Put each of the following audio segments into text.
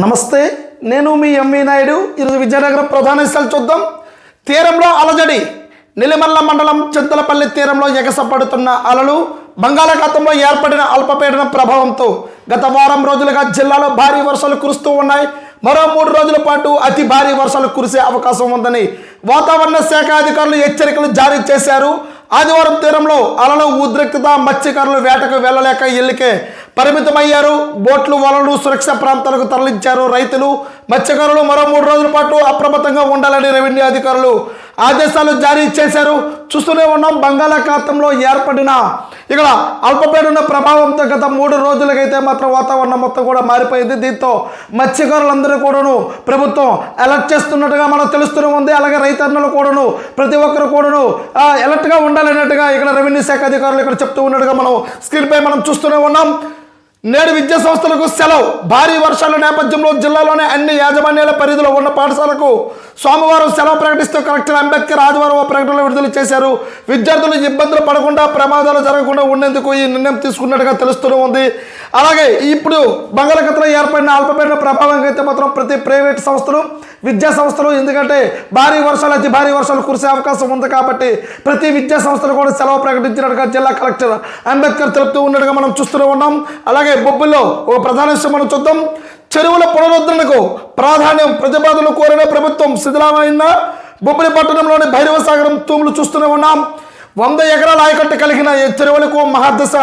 నమస్తే, నేను మీ ఎంవి నాయుడు. ఈరోజు విజయనగరం ప్రధాన విషయాలు చూద్దాం. తీరంలో అలజడి. నెల్లిమల్ల మండలం చింతలపల్లి తీరంలో ఎగసపడుతున్న అలలు. బంగాళాఖాతంలో ఏర్పడిన అల్పపీడన ప్రభావంతో గత వారం రోజులుగా జిల్లాలో భారీ వర్షాలు కురుస్తూ ఉన్నాయి. మరో 3 రోజుల పాటు అతి భారీ వర్షాలు కురిసే అవకాశం ఉందని వాతావరణ శాఖ అధికారులు హెచ్చరికలు జారీ చేశారు. ఆదివారం తీరంలో అలల ఉద్రిక్తత, మత్స్యకారులు వేటకు వెళ్లలేక ఇళ్లకే పరిమితమయ్యారు. బోట్లు, వలలు సురక్షిత ప్రాంతాలకు తరలించారు. రైతులు, మత్స్యకారులు మరో 3 రోజుల పాటు అప్రమత్తంగా ఉండాలని రెవెన్యూ అధికారులు ఆదేశాలు జారీ చేశారు. చూస్తూనే ఉన్నాం, బంగాళాఖాతంలో ఏర్పడిన ఇక్కడ అల్పపీడన ప్రభావంతో గత 3 రోజులకైతే మాత్రం వాతావరణం మొత్తం కూడా మారిపోయింది. దీంతో మత్స్యకారులందరూ కూడాను ప్రభుత్వం అలర్ట్ చేస్తున్నట్టుగా మనకు తెలుస్తూనే ఉంది. అలాగే రైతన్నలు కూడాను ప్రతి ఒక్కరు కూడాను అలర్ట్గా ఉండాలన్నట్టుగా ఇక్కడ రెవెన్యూ శాఖ అధికారులు ఇక్కడ చెప్తూ ఉన్నట్టుగా మనం స్క్రీన్పై మనం చూస్తూనే ఉన్నాం. నేడు విద్యా సంస్థలకు సెలవు. భారీ వర్షాల నేపథ్యంలో జిల్లాలోని అన్ని యాజమాన్యాల పరిధిలో ఉన్న పాఠశాలకు సోమవారం సెలవు ప్రకటిస్తూ కలెక్టర్ అంబేద్కర్ ఆదివారం ప్రకటనలు విడుదల చేశారు. విద్యార్థులు ఇబ్బందులు పడకుండా, ప్రమాదాలు జరగకుండా ఉండేందుకు ఈ నిర్ణయం తీసుకున్నట్టుగా తెలుస్తూనే ఉంది. అలాగే ఇప్పుడు బంగాళాఖాతంలో ఏర్పడిన అల్పపీడన ప్రభావం అయితే మాత్రం ప్రతి ప్రైవేట్ సంస్థలు, విద్యా సంస్థలు, ఎందుకంటే భారీ వర్షాలు, అతి భారీ వర్షాలు కురిసే అవకాశం ఉంది కాబట్టి ప్రతి విద్యా సంస్థలు కూడా సెలవు ప్రకటించినట్టుగా జిల్లా కలెక్టర్ అంబేద్కర్ తెలుపుతూ ఉన్నట్టుగా మనం చూస్తూనే ఉన్నాం. అలాగే బొబ్బిల్లో ఒక ప్రధాన విషయం మనం చూద్దాం. చెరువుల పునరుద్ధరణకు ప్రాధాన్యం ప్రతిపాదనలు కోరిన ప్రభుత్వం శిథిలమైన బొబ్బిలి పట్టణంలోని భైరవ సాగరం తూములు చూస్తూనే ఉన్నాం. 100 ఎకరాల ఆయకట్టు కలిగిన ఈ చెరువులకు మహాదశ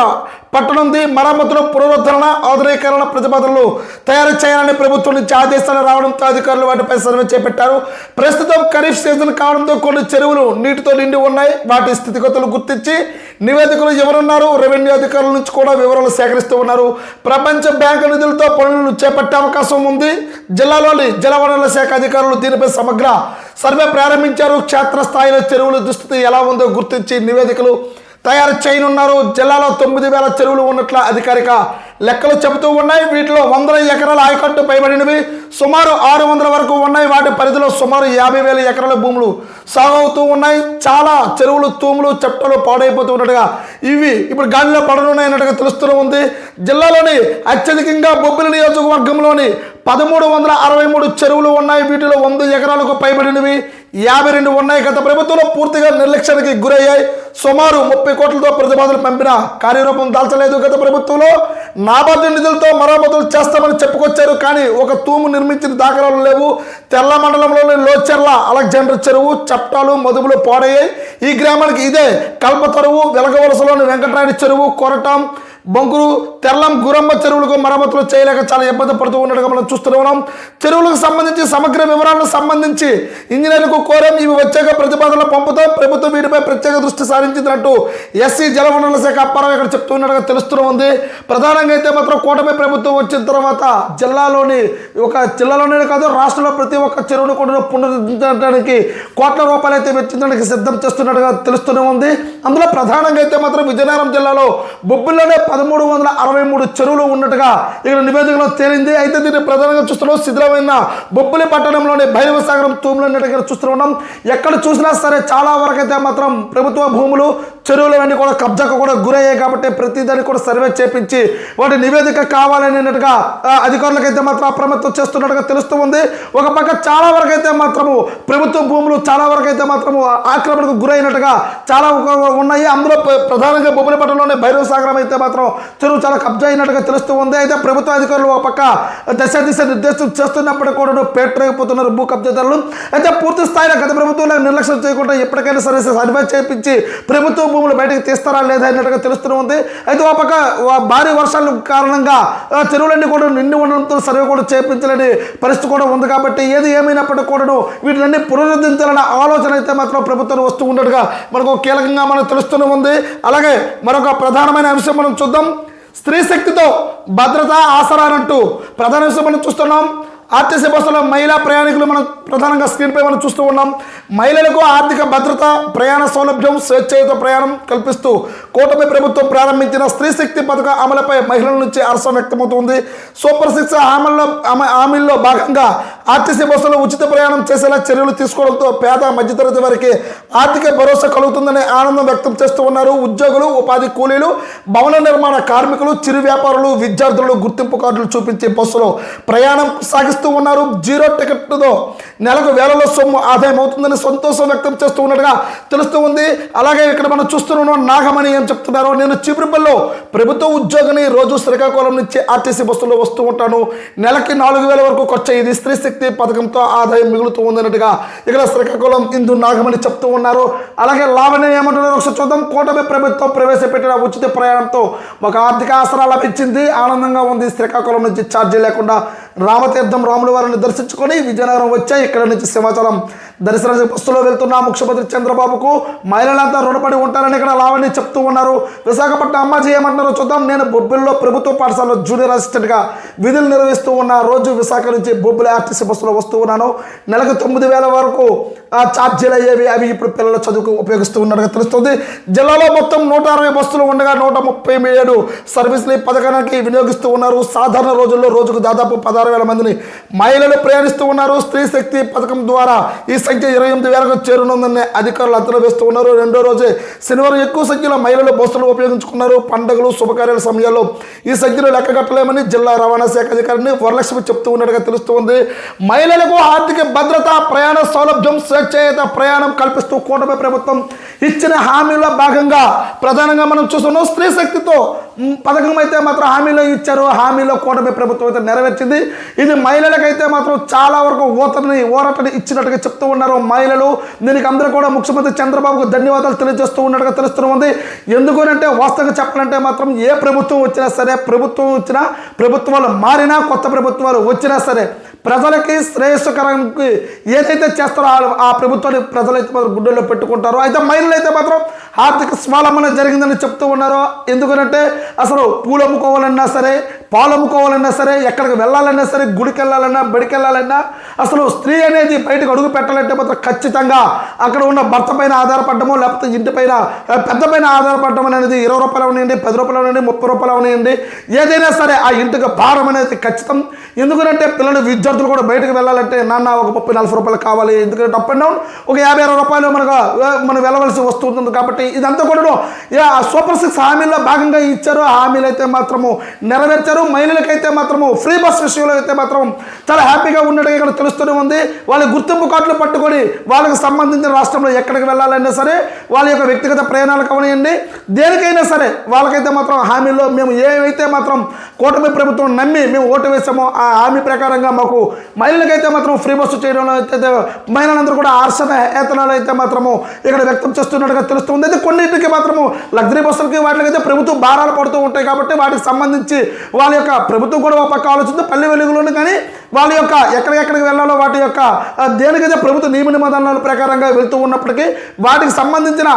పట్టనుంది. మరమ్మతులు, పునరుద్ధరణ, ఆధునీకరణ ప్రతిపాదనలు తయారు చేయాలని ప్రభుత్వం నుంచి ఆదేశాలు రావడంతో అధికారులు వాటిపై సర్వే చేపట్టారు. ప్రస్తుతం ఖరీఫ్ సీజన్ కావడంతో కొన్ని చెరువులు నీటితో నిండి ఉన్నాయి. వాటి స్థితిగతులు గుర్తించి నివేదికలు ఎవరున్నారు, రెవెన్యూ అధికారుల నుంచి కూడా వివరాలు సేకరిస్తూ ఉన్నారు. ప్రపంచ బ్యాంకు నిధులతో పనులు చేపట్టే అవకాశం ఉంది. జిల్లాలోని జలవనరుల శాఖ అధికారులు దీనిపై సమగ్ర సర్వే ప్రారంభించారు. క్షేత్రస్థాయిలో చెరువుల దుస్థితి ఎలా ఉందో గుర్తించి నివేదికలు తయారు చేయనున్నారు. జిల్లాలో 9,000 చెరువులు ఉన్నట్లు అధికారిక లెక్కలు చెబుతూ ఉన్నాయి. వీటిలో 100 ఎకరాల ఆయకట్టు పైబడినవి సుమారు 600 వరకు ఉన్నాయి. వాటి పరిధిలో సుమారు 50,000 ఎకరాల భూములు సాగు అవుతూ ఉన్నాయి. చాలా చెరువులు, తూములు, చెట్టలు పాడైపోతూ ఉన్నట్టుగా ఇవి ఇప్పుడు గాలిలో పడనున్నాయన్నట్టుగా తెలుస్తూనే ఉంది. జిల్లాలోని అత్యధికంగా బొబ్బిలి నియోజకవర్గంలోని 1363 చెరువులు ఉన్నాయి. వీటిలో 100 ఎకరాలకు పైబడినవి 52 ఉన్నాయి. గత ప్రభుత్వంలో పూర్తిగా నిర్లక్ష్యానికి గురయ్యాయి. సుమారు 30 కోట్లతో ప్రతిపాదనలు పంపినా కార్యరూపం దాల్చలేదు. గత ప్రభుత్వంలో నాబార్డు నిధులతో మరమ్మతులు చేస్తామని చెప్పుకొచ్చారు, కానీ ఒక తూము నిర్మించిన దాఖలాలు లేవు. తెల్ల మండలంలోని లోచెర్ల అలెగ్జాండర్ చెరువు, చప్టాలు, మదుపులు పాడయ్యాయి. ఈ గ్రామానికి ఇదే కల్పతరువు. వెలగవలసలోని వెంకటరాయుడు చెరువు, కొరటం, బొంకురు, తెల్లం, గురమ్మ చెరువులకు మరమ్మతులు చేయలేక చాలా ఇబ్బంది పడుతూ ఉన్నట్టుగా మనం చూస్తూనే ఉన్నాం. చెరువులకు సంబంధించి సమగ్ర వివరాలకు సంబంధించి ఇంజనీర్లకు కోరాం. ఇవి వచ్చాక ప్రతిపాదనలు పంపుతాం. ప్రభుత్వం వీటిపై ప్రత్యేక దృష్టి సారించినట్టు ఎస్సీ జలవనరుల శాఖ అప్పారావు ఇక్కడ చెప్తూ ఉన్నట్టుగా తెలుస్తూనే ఉంది. ప్రధానంగా అయితే మాత్రం కూటమి ప్రభుత్వం వచ్చిన తర్వాత జిల్లాలోనే కాదు, రాష్ట్రంలో ప్రతి ఒక్క చెరువును కూడా పునరుద్ధరించడానికి కోట్ల రూపాయలు అయితే వెచ్చించడానికి సిద్ధం చేస్తున్నట్టుగా తెలుస్తూనే ఉంది. అందులో ప్రధానంగా అయితే మాత్రం విజయనగరం జిల్లాలో బొబ్బిల్లోనే 1363 చెరువులు ఉన్నట్టుగా ఇక్కడ నివేదికలో తేలింది. అయితే దీన్ని ప్రధానంగా చూస్తున్నాం శిథిలమైన బొబ్బిలి పట్టణంలోని భైరవ సాగరం తూములు అన్నట్టుగా చూస్తున్నాం. ఎక్కడ చూసినా సరే చాలా వరకు అయితే మాత్రం ప్రభుత్వ భూములు, చెరువులు అన్నీ కూడా కబ్జాకు కూడా గురయ్యాయి. కాబట్టి ప్రతి దానికి కూడా సర్వే చేపించి వాటి నివేదిక కావాలనేట్టుగా అధికారులకైతే మాత్రం అప్రమత్తం చేస్తున్నట్టుగా తెలుస్తూ ఉంది. ఒక పక్క చాలా వరకు అయితే మాత్రము ప్రభుత్వ భూములు చాలా వరకు అయితే మాత్రము ఆక్రమణకు గురైనట్టుగా చాలా ఉన్నాయి. అందులో ప్రధానంగా బొబ్బిలి పట్టణంలోని భైరవ సాగరం అయితే మాత్రం చెరువు చాలా కబ్జా అయినట్టుగా తెలుస్తూ ఉంది. అయితే ప్రభుత్వ అధికారులు ఒక పక్క దశ నిర్దేశం చేస్తున్నప్పటికీ కూడా పేటరైపోతున్నారు భూ కబ్జాదారులు. అయితే పూర్తి స్థాయిలో గత ప్రభుత్వంలో నిర్లక్ష్యం చేయకుండా ఎప్పటికైనా సరే సర్వే చేయించి ప్రభుత్వ భూములు బయటకు తీస్తారా లేదా అన్నట్టుగా తెలుస్తూ ఉంది. అయితే ఒక పక్క భారీ వర్షాల కారణంగా చెరువులన్నీ కూడా నిండి ఉండడంతో సర్వే కూడా చేయించాలని పరిస్థితి కూడా ఉంది. కాబట్టి ఏది ఏమైనప్పటికీ కూడా వీటిని పునరుద్ధరించాలన్న ఆలోచన అయితే మాత్రం ప్రభుత్వం వస్తూ ఉన్నట్టుగా మనకు కీలకంగా మనకు తెలుస్తూనే ఉంది. అలాగే మరొక ప్రధానమైన అంశం మనం చూద్దాం. స్త్రీ శక్తితో భద్రత ఆసరానంటూ ప్రధాన విషయం మనం చూస్తున్నాం. ఆర్టీసీ బస్సులో మహిళా ప్రయాణికులు మనం ప్రధానంగా స్క్రీన్పై మనం చూస్తూ ఉన్నాం. మహిళలకు ఆర్థిక భద్రత, ప్రయాణ సౌలభ్యం, స్వేచ్ఛయుత ప్రయాణం కల్పిస్తూ కూటమి ప్రభుత్వం ప్రారంభించిన స్త్రీ శక్తి పథకం అమలుపై మహిళల నుంచి హర్షం వ్యక్తమవుతుంది. సూపర్ 6 హామీల్లో భాగంగా ఆర్టీసీ బస్సులో ఉచిత ప్రయాణం చేసేలా చర్యలు తీసుకోవడంతో పేద మధ్యతరగతి వారికి ఆర్థిక భరోసా కలుగుతుందనే ఆనందం వ్యక్తం చేస్తూ ఉన్నారు. ఉద్యోగులు, ఉపాధి కూలీలు, భవన నిర్మాణ కార్మికులు, చిరు వ్యాపారులు, విద్యార్థులు గుర్తింపు కార్డులు చూపించి బస్సులో ప్రయాణం సాగిస్తూ ఉన్నారు. జీరో టికెట్తో నెలకు వేలలో సొమ్ము ఆదాయం అవుతుందని సంతోషం వ్యక్తం చేస్తూ ఉన్నట్టుగా తెలుస్తూ ఉంది. అలాగే ఇక్కడ మనం చూస్తున్నాం నాగమణి ఏం చెప్తున్నారు, నేను చీపురుపల్లిలో ప్రభుత్వ ఉద్యోగిని, రోజు శ్రీకాకుళం నుంచి ఆర్టీసీ బస్సులో వస్తూ ఉంటాను. నెలకి 4,000 వరకు ఖర్చు అయ్యేది. స్త్రీ శక్తి పథకంతో ఆదాయం మిగులుతూ ఉందన్నట్టుగా ఇక్కడ శ్రీకాకుళం ఇందు నాగమణి చెప్తూ ఉన్నారు. అలాగే లావణ్య ఏమంటున్నారు ఒకసారి చూద్దాం. కూటమి ప్రభుత్వం ప్రవేశపెట్టిన ఉచిత ప్రయాణంతో ఒక ఆర్థిక ఆసరా లభించింది. ఆనందంగా ఉంది. శ్రీకాకుళం నుంచి ఛార్జీ లేకుండా రామతీర్థం రాముల వారిని దర్శించుకొని విజయనగరం వచ్చాయి. ఇక్కడ నుంచి సింహాచలం దర్శనానికి బస్సులో వెళ్తున్న ముఖ్యమంత్రి చంద్రబాబుకు మహిళలంతా రుణపడి ఉంటారని ఇక్కడ లావణ్య చెప్తూ ఉన్నారు. విశాఖపట్నం అమ్మాజీ ఏమంటున్నారో చూద్దాం. నేను బొబ్బిలిలో ప్రభుత్వ పాఠశాలలో జూనియర్ అసిస్టెంట్గా విధులు నిర్వహిస్తూ ఉన్న రోజు విశాఖ నుంచి బొబ్బిలి ఆర్టీసీ బస్సులో వస్తూ ఉన్నాను. నెలకు 9,000 వరకు ఛార్జీలు అయ్యేవి. అవి ఇప్పుడు పిల్లల చదువుకు ఉపయోగిస్తూ ఉన్నట్టుగా తెలుస్తుంది. జిల్లాలో మొత్తం 160 బస్సులు ఉండగా 137 సర్వీసులు పథకానికి వినియోగిస్తూ ఉన్నారు. సాధారణ రోజుల్లో రోజుకు దాదాపు 16,000 మందిని మహిళలు ప్రయాణిస్తూ ఉన్నారు. స్త్రీ శక్తి పథకం ద్వారా ఈ సంఖ్య 28,000కు చేరునుందని అధికారులు అంచనా వేస్తూ ఉన్నారు. రెండో రోజే శనివారం ఎక్కువ సంఖ్యలో మహిళలు బస్సులు ఉపయోగించుకున్నారు. పండుగలు, శుభకార్యాల సమయాల్లో ఈ సంఖ్యను లెక్కగట్టలేమని జిల్లా రవాణా శాఖ అధికారిని వరలక్ష్మి చెప్తూ ఉన్నట్టుగా తెలుస్తుంది. మహిళలకు ఆర్థిక భద్రత, ప్రయాణ సౌలభ్యం, స్వేచ్ఛాయుత ప్రయాణం కల్పిస్తూ కూటమి ప్రభుత్వం ఇచ్చిన హామీలో భాగంగా ప్రధానంగా మనం చూస్తున్నాం. స్త్రీ శక్తితో పథకం అయితే మాత్రం హామీలో ఇచ్చారు. హామీలో కూటమి ప్రభుత్వం అయితే నెరవేర్చింది. ఇది మహిళలకైతే మాత్రం చాలా వరకు ఓరటని ఇచ్చినట్టుగా చెప్తూ ఉన్నారు మహిళలు. దీనికి అందరూ కూడా ముఖ్యమంత్రి చంద్రబాబుకు ధన్యవాదాలు తెలియజేస్తూ ఉన్నట్టుగా తెలుస్తుంది. ఎందుకనంటే వాస్తవంగా చెప్పాలంటే మాత్రం ఏ ప్రభుత్వం వచ్చినా సరే, ప్రభుత్వాలు మారినా, కొత్త ప్రభుత్వాలు వచ్చినా సరే ప్రజలకి శ్రేయస్కరానికి ఏదైతే చేస్తారో ఆ ప్రభుత్వాన్ని ప్రజలైతే మాత్రం గుడ్డల్లో పెట్టుకుంటారో. అయితే మహిళలు అయితే మాత్రం ఆర్థిక స్వావలంబన జరిగిందని చెప్తూ ఉన్నారు. ఎందుకంటే అసలు పూలు అమ్ముకోవాలన్నా సరే, పాలు అమ్ముకోవాలన్నా సరే, ఎక్కడికి వెళ్ళాలన్నా సరే, గుడికి వెళ్ళాలన్నా, బడికి వెళ్ళాలన్నా, అసలు స్త్రీ అనేది బయటకు అడుగు పెట్టాలంటే మాత్రం ఖచ్చితంగా అక్కడ ఉన్న భర్త పైన ఆధారపడము, లేకపోతే ఇంటి పైన పెద్ద పైన ఆధారపడడం అనేది 20 రూపాయలు అవనివ్వండి, 10 రూపాయలు అవనివ్వండి, 30 రూపాయలు అవనివ్వండి, ఏదైనా సరే ఆ ఇంటికి భారం అనేది ఖచ్చితం. ఎందుకంటే పిల్లలు, విద్యార్థులు కూడా బయటకు వెళ్ళాలంటే నాన్న ఒక 30-40 రూపాయలు కావాలి. ఎందుకంటే అప్ అండ్ డౌన్ ఒక 50-60 రూపాయలు మనం వెళ్ళవలసి వస్తుంది. కాబట్టి ఇదంతా కూడా సూపర్ 6 హామీల్లో భాగంగా ఇచ్చారు. హామీలు అయితే మాత్రము నెరవేర్చారు. మహిళలకైతే మాత్రము ఫ్రీ బస్ విషయంలో అయితే మాత్రం చాలా హ్యాపీగా ఉన్నట్టుగా ఇక్కడ తెలుస్తూనే ఉంది. వాళ్ళ గుర్తింపు కార్డులు పట్టుకొని వాళ్ళకి సంబంధించిన రాష్ట్రంలో ఎక్కడికి వెళ్ళాలన్నా సరే, వాళ్ళ యొక్క వ్యక్తిగత ప్రయాణాలకు అవనివ్వండి, దేనికైనా సరే వాళ్ళకైతే మాత్రం హామీల్లో మేము ఏవైతే మాత్రం కూటమి ప్రభుత్వం నమ్మి మేము ఓటు వేసామో ఆ హామీ ప్రకారంగా మాకు మహిళలకైతే మాత్రం ఫ్రీ బస్సు చేయడంలో అయితే మహిళలందరూ కూడా హర్షణ ఏతనాలు అయితే మాత్రము ఇక్కడ వ్యక్తం చేస్తున్నట్టుగా తెలుస్తుంది. అయితే కొన్నింటికి మాత్రము లగ్జరీ బస్సులకి వాటికైతే ప్రభుత్వం భారాలు పడుతూ ఉంటాయి. కాబట్టి వాటికి సంబంధించి వాళ్ళ యొక్క ప్రభుత్వం కూడా ఒక పక్క ఆలోచిస్తుంది. పల్లె వెలుగులోని కానీ వాళ్ళ యొక్క ఎక్కడికి వెళ్ళాలో వాటి యొక్క దేనికైతే ప్రభుత్వ నియమ నిబంధనల ప్రకారంగా వెళ్తూ ఉన్నప్పటికీ వాటికి సంబంధించిన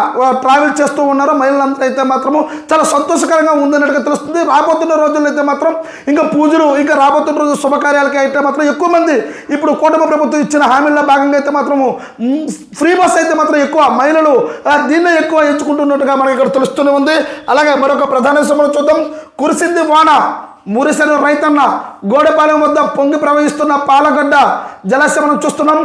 ట్రావెల్ చేస్తూ ఉన్నారు. మహిళలంతా అయితే మాత్రము చాలా సంతోషకరంగా ఉందన్నట్టుగా తెలుస్తుంది. రాబోతున్న రోజుల్లో అయితే మాత్రం ఇంకా పూజలు, ఇంకా రాబోతున్న రోజు శుభకార్యాలకి అయితే మాత్రం ఎక్కువ మంది ఇప్పుడు కూటమి ప్రభుత్వం ఇచ్చిన హామీల్లో భాగంగా అయితే మాత్రము ఫ్రీ బస్ అయితే మాత్రం ఎక్కువ మహిళలు దీన్నే ఎక్కువ ఎంచుకుంటున్నట్టుగా మనకి ఇక్కడ తెలుస్తూనే ఉంది. అలాగే మరొక ప్రధాన విషయం చూద్దాం. కురిసింది వాన, మురిసెను రైతన్న, గోడపాలెం వద్ద పొంగి ప్రవహిస్తున్న పాలగడ్డ జలాశయం మనం చూస్తున్నాం.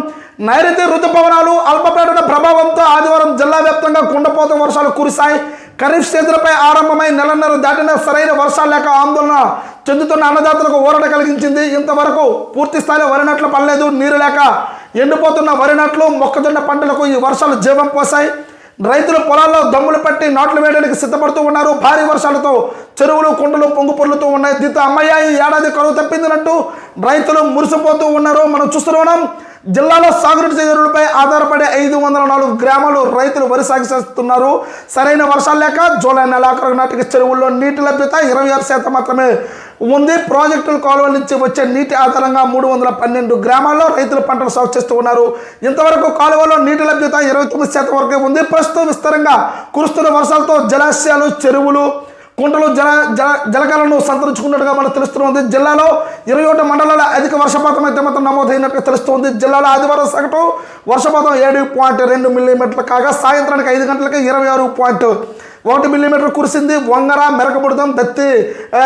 నైరుతి ఋతుపవనాలు అల్పపీడన ప్రభావంతో ఆదివారం జిల్లా వ్యాప్తంగా కుండపోత వర్షాలు కురిశాయి. ఖరీఫ్ సీజన్పై ఆరంభమై నెలన్నర దాటిన సరైన వర్షాలు లేక ఆందోళన చెందుతున్న అన్నదాతలకు ఊరట కలిగించింది. ఇంతవరకు పూర్తి స్థాయిలో వరి నాట్లు పడలేదు. నీరు లేక ఎండిపోతున్న వరి నాట్లు, మొక్కజొన్న పంటలకు ఈ వర్షాలు జీవం పోసాయి. రైతులు పొలాల్లో దమ్ములు పట్టి నాట్లు వేయడానికి సిద్ధపడుతూ ఉన్నారు. భారీ వర్షాలతో చెరువులు, కుంటలు పొంగు పొర్లుతూ ఉన్నాయి. దీంతో అమ్మయ్య ఈ ఏడాది కరువు తప్పిందినట్టు రైతులు మురిసిపోతూ ఉన్నారు. మనం చూస్తున్నాం జిల్లాలో సాగునీటి చెరువులపై ఆధారపడే 504 గ్రామాలు రైతులు వరి సాగు చేస్తున్నారు. సరైన వర్షాలు లేక జూలై నెలాఖరు నాటికి చెరువుల్లో నీటి లభ్యత 26% మాత్రమే ఉంది. ప్రాజెక్టుల కాలువల నుంచి వచ్చే నీటి ఆధారంగా 312 గ్రామాల్లో రైతులు పంటలు సాగు చేస్తూ ఉన్నారు. ఇంతవరకు కాలువలో నీటి లభ్యత 29% వరకే ఉంది. ప్రస్తుతం విస్తారంగా కురుస్తున్న వర్షాలతో జలాశయాలు, చెరువులు, కుంటలు జలకాలను సంతరించుకున్నట్టుగా మనకు తెలుస్తుంది. జిల్లాలో 21 మండలాల అధిక వర్షపాతం అయితే మాత్రం నమోదైనట్టుగా తెలుస్తుంది. జిల్లాలో ఆదివారం సగటు వర్షపాతం 7.2 మిల్లీమీటర్లు కాగా సాయంత్రానికి 5 గంటలకి 26.1 మిల్లీమీటర్ కురిసింది. వంగర, మెరకపుడతం, దత్తి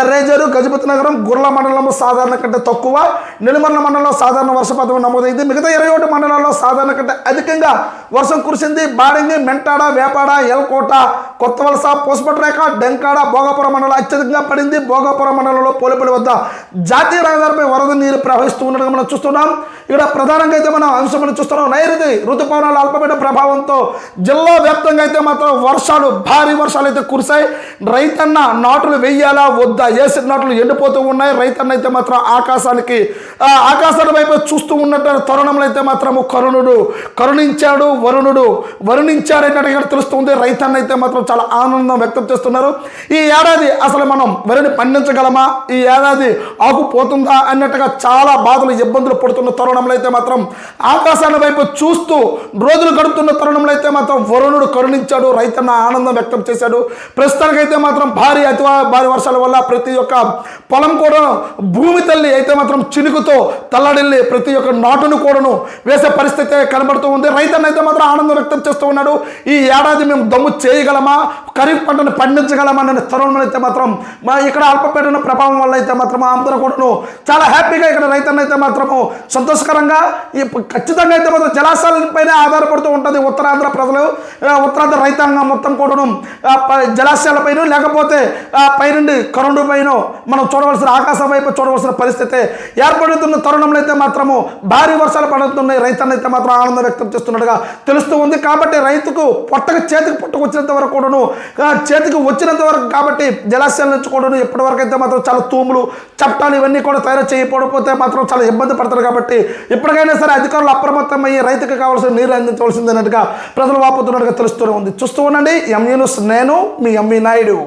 రేజరు, గజపతి నగరం, గుర్ల మండలంలో సాధారణ కంటే తక్కువ, నెల్లిమర్ల మండలంలో సాధారణ వర్షపాతం నమోదైంది. మిగతా 21 మండలాల్లో సాధారణ కంటే అధికంగా వర్షం కురిసింది. బాడింగి, మెంటాడ, వేపాడ, ఎల్కోట, కొత్తవలస, పోస్పట్రేక, డెంకాడ, భోగాపురం మండలం అత్యధికంగా పడింది. భోగాపురం మండలంలో పోలిపల్లి వద్ద జాతీయ రహదారిపై వరద నీరు ప్రవహిస్తూ ఉండడం మనం చూస్తున్నాం. ఇక్కడ ప్రధానంగా అయితే మనం అంశం చూస్తున్నాం. నైరుతి ఋతుపవనాలు అల్పపీడన ప్రభావంతో జిల్లా వ్యాప్తంగా అయితే మాత్రం భారీ వర్షాలు అయితే కురిశాయి. రైతన్న నాటులు వెయ్యాలా వద్దా, వేసిన నాటులు ఎండిపోతూ ఉన్నాయి. రైతన్న అయితే మాత్రం ఆకాశాల వైపు చూస్తూ ఉన్నట్టు తరుణంలో అయితే మాత్రము కరుణించాడు వరుణించాడు అనేటట్టుగా తెలుస్తుంది. రైతన్న అయితే మాత్రం చాలా ఆనందం వ్యక్తం చేస్తున్నారు. ఈ ఏడాది అసలు మనం వరిని పండించగలమా, ఈ ఏడాది ఆకు పోతుందా అన్నట్టుగా చాలా బాధలు ఇబ్బందులు పడుతున్న తరుణంలో అయితే మాత్రం ఆకాశాల వైపు చూస్తూ రోజులు గడుపుతున్న తరుణంలో అయితే మాత్రం వరుణుడు కరుణించాడు. రైతన్న ఆనందం వ్యక్తం చేశాడు. ప్రస్తుతానికైతే మాత్రం భారీ వర్షాల వల్ల ప్రతి ఒక్క పొలం కూడా భూమి తల్లి అయితే మాత్రం చినుకుతో తల్లడిల్లి ప్రతి ఒక్క నాటును కూడాను వేసే పరిస్థితి కనబడుతూ ఉంది. రైతన్న అయితే మాత్రం ఆనందం వ్యక్తం చేస్తూ ఉన్నాడు. ఈ ఏడాది మేము దమ్ము చేయగలమా, ఖరీఫ్ పంటను పండించగలమా అనే తరుణంలో అయితే మాత్రం ఇక్కడ అల్పపీడన ప్రభావం వల్ల అయితే మాత్రం అందరూ కూడాను చాలా హ్యాపీగా ఇక్కడ రైతన్న అయితే మాత్రము సంతోషకరంగా ఖచ్చితంగా అయితే మాత్రం జలాశయాలపైనే ఆధారపడుతూ ఉంటుంది ఉత్తరాంధ్ర ప్రజలు, ఉత్తరాంధ్ర రైతాంగం మొత్తం కూడాను జలాశయాలపైన లేకపోతే పైనుండి కరెంటు పైన మనం చూడవలసిన ఆకాశం వైపు చూడవలసిన పరిస్థితి ఏర్పడుతున్న తరుణంలో అయితే మాత్రము భారీ వర్షాలు పడుతున్నాయి. రైతన్న అయితే మాత్రం ఆనందం వ్యక్తం చేస్తున్నట్టుగా తెలుస్తూ ఉంది. కాబట్టి రైతుకు చేతికి పుట్టుకొచ్చినంత వరకు కూడాను చేతికి వచ్చినంత వరకు కాబట్టి జలాశయాల నుంచి కూడాను ఎప్పటి వరకు అయితే మాత్రం చాలా తూములు చట్టాలు ఇవన్నీ కూడా తయారు చేయకపోతే మాత్రం చాలా ఇబ్బంది పడతారు. కాబట్టి ఇప్పటికైనా సరే అధికారులు అప్రమత్తమయ్యి రైతుకు కావాల్సిన నీరు అందించవలసిందన్నట్టుగా ప్రజలు వాపోతున్నట్టుగా తెలుస్తూనే ఉంది. చూస్తూ ఉండండి ఎంఈ న్యూస్. నేను మీ ఎంఈ నాయుడు.